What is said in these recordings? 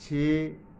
6,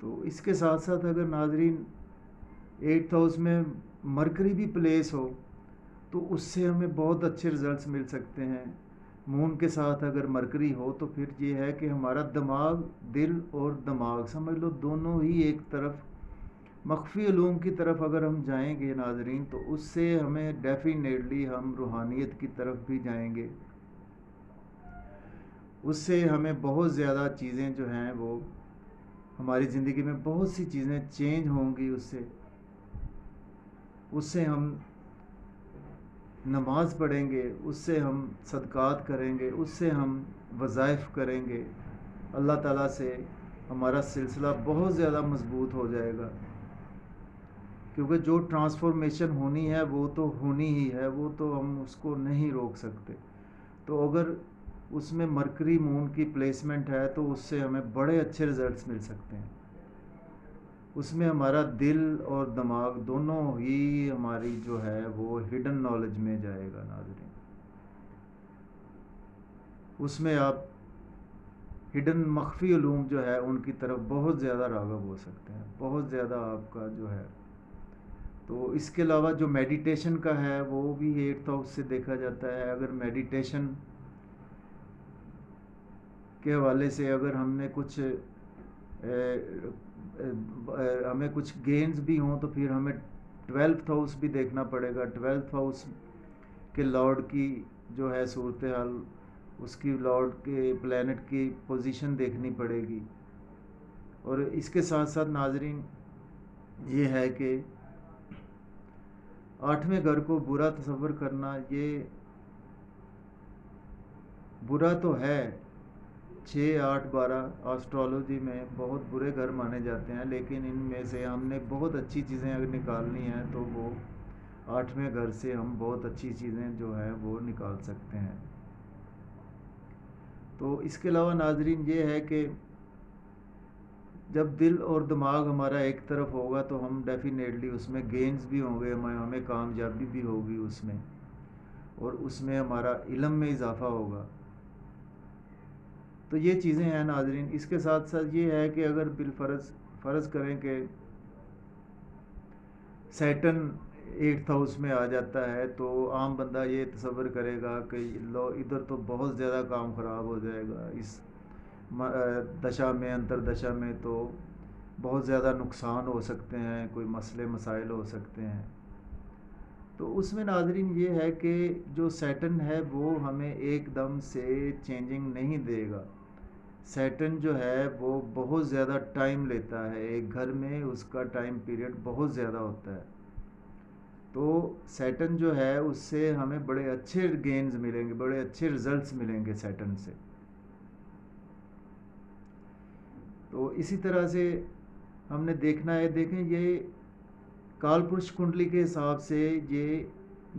تو اس کے ساتھ ساتھ اگر ناظرین 8th ہاؤس میں مرکری بھی پلیس ہو تو اس سے ہمیں بہت اچھے رزلٹس مل سکتے ہیں. مون کے ساتھ اگر مرکری ہو تو پھر یہ ہے کہ ہمارا دماغ، دل اور دماغ سمجھ لو دونوں ہی ایک طرف مخفی علوم کی طرف اگر ہم جائیں گے ناظرین تو اس سے ہمیں ڈیفینیٹلی ہم روحانیت کی طرف بھی جائیں گے. اس سے ہمیں بہت زیادہ چیزیں جو ہیں وہ ہماری زندگی میں بہت سی چیزیں چینج ہوں گی. اس سے ہم نماز پڑھیں گے، اس سے ہم صدقات کریں گے، اس سے ہم وظائف کریں گے. اللہ تعالیٰ سے ہمارا سلسلہ بہت زیادہ مضبوط ہو جائے گا، کیونکہ جو ٹرانسفارمیشن ہونی ہے وہ تو ہونی ہی ہے، وہ تو ہم اس کو نہیں روک سکتے. تو اگر اس میں مرکری مون کی پلیسمنٹ ہے تو اس سے ہمیں بڑے اچھے رزلٹس مل سکتے ہیں. اس میں ہمارا دل اور دماغ دونوں ہی ہماری جو ہے وہ ہڈن نالج میں جائے گا ناظرین. اس میں آپ ہڈن مخفی علوم جو ہے ان کی طرف بہت زیادہ راغب ہو سکتے ہیں، بہت زیادہ آپ کا جو ہے. تو اس کے علاوہ جو میڈیٹیشن کا ہے وہ بھی 8th ہاؤس سے دیکھا جاتا ہے. اگر میڈیٹیشن کے حوالے سے اگر ہم نے ہمیں کچھ گینز بھی ہوں تو پھر ہمیں 12th ہاؤس بھی دیکھنا پڑے گا. 12th ہاؤس کے لارڈ کی جو ہے صورتحال، اس کی لارڈ کے پلینٹ کی پوزیشن دیکھنی پڑے گی. اور اس کے ساتھ ساتھ ناظرین یہ ہے کہ 8ویں گھر کو برا تصور کرنا، یہ برا تو ہے. 6 8 12 آسٹرالوجی میں بہت برے گھر مانے جاتے ہیں، لیکن ان میں سے ہم نے بہت اچھی چیزیں اگر نکالنی ہیں تو وہ 8ویں گھر سے ہم بہت اچھی چیزیں جو ہیں وہ نکال سکتے ہیں. تو اس کے علاوہ ناظرین یہ ہے کہ جب دل اور دماغ ہمارا ایک طرف ہوگا تو ہم ڈیفینیٹلی اس میں گینز بھی ہوں گے، ہمیں کامیابی بھی ہوگی اس میں، اور اس میں ہمارا علم میں اضافہ ہوگا. تو یہ چیزیں ہیں ناظرین. اس کے ساتھ ساتھ یہ ہے کہ اگر فرض کریں کہ سیٹن 8th ہاؤس میں آ جاتا ہے تو عام بندہ یہ تصور کرے گا کہ لو ادھر تو بہت زیادہ کام خراب ہو جائے گا، اس دشا میں انتردشا میں تو بہت زیادہ نقصان ہو سکتے ہیں، کوئی مسئلے مسائل ہو سکتے ہیں. تو اس میں ناظرین یہ ہے کہ جو سیٹن ہے وہ ہمیں ایک دم سے چینجنگ نہیں دے گا. سیٹن جو ہے وہ بہت زیادہ ٹائم لیتا ہے، ایک گھر میں اس کا ٹائم پیریڈ بہت زیادہ ہوتا ہے. تو سیٹن جو ہے اس سے ہمیں بڑے اچھے گینز ملیں گے، بڑے اچھے رزلٹس ملیں گے سیٹن سے. تو اسی طرح سے ہم نے دیکھنا ہے، دیکھیں یہ کال پرش کنڈلی کے حساب سے یہ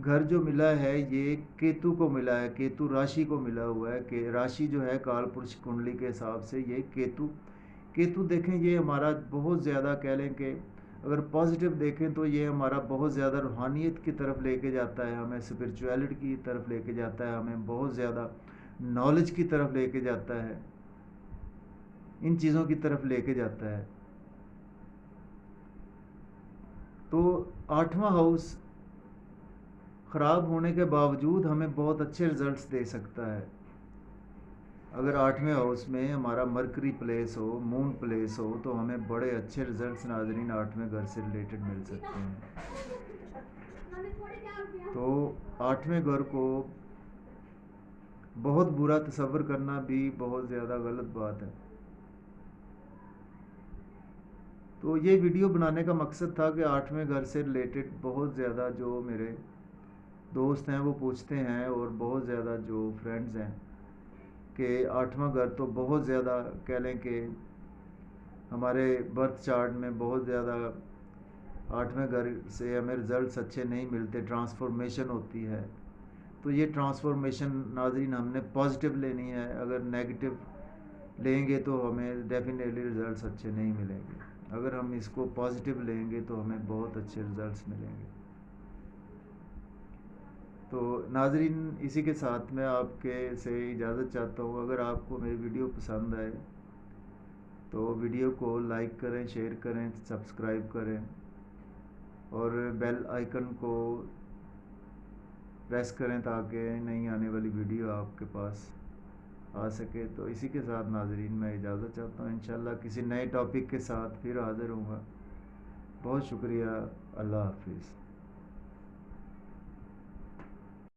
گھر جو ملا ہے یہ کیتو کو ملا ہے، کیتو راشی کو ملا ہوا ہے. کہ راشی جو ہے کال پرش کنڈلی کے حساب سے یہ کیتو دیکھیں یہ ہمارا بہت زیادہ کہہ لیں کہ اگر پازیٹیو دیکھیں تو یہ ہمارا بہت زیادہ روحانیت کی طرف لے کے جاتا ہے، ہمیں اسپرچویلٹی کی طرف لے کے جاتا ہے، ہمیں بہت زیادہ نالج کی طرف لے کے جاتا ہے، ان چیزوں کی طرف لے کے جاتا ہے. تو 8واں ہاؤس خراب ہونے کے باوجود ہمیں بہت اچھے رزلٹس دے سکتا ہے. اگر 8ویں ہاؤس میں ہمارا مرکری پلیس ہو، مون پلیس ہو تو ہمیں بڑے اچھے رزلٹس ناظرین 8ویں گھر سے ریلیٹڈ مل سکتے ہیں. تو 8ویں گھر کو بہت برا تصور کرنا بھی بہت زیادہ غلط بات ہے. تو یہ ویڈیو بنانے کا مقصد تھا کہ 8ویں گھر سے ریلیٹڈ بہت زیادہ جو میرے دوست ہیں وہ پوچھتے ہیں، اور بہت زیادہ جو فرینڈز ہیں کہ 8واں گھر تو بہت زیادہ کہہ لیں کہ ہمارے برتھ چارٹ میں بہت زیادہ 8ویں گھر سے ہمیں رزلٹس اچھے نہیں ملتے، ٹرانسفارمیشن ہوتی ہے. تو یہ ٹرانسفارمیشن ناظرین ہم نے پازیٹیو لینی ہے، اگر نیگیٹو لیں گے تو ہمیں ڈیفینیٹلی رزلٹس اچھے نہیں ملیں گے. اگر ہم اس کو پازیٹیو لیں گے تو ہمیں بہت اچھے رزلٹس ملیں گے. تو ناظرین اسی کے ساتھ میں آپ کے سے اجازت چاہتا ہوں. اگر آپ کو میری ویڈیو پسند آئے تو ویڈیو کو لائک کریں، شیئر کریں، سبسکرائب کریں اور بیل آئیکن کو پریس کریں تاکہ نئی آنے والی ویڈیو آپ کے پاس آ سکے۔ تو اسی کے ساتھ ناظرین میں اجازت چاہتا ہوں، انشاءاللہ کسی نئے ٹاپک کے ساتھ پھر حاضر ہوں گا۔ بہت شکریہ، اللہ حافظ۔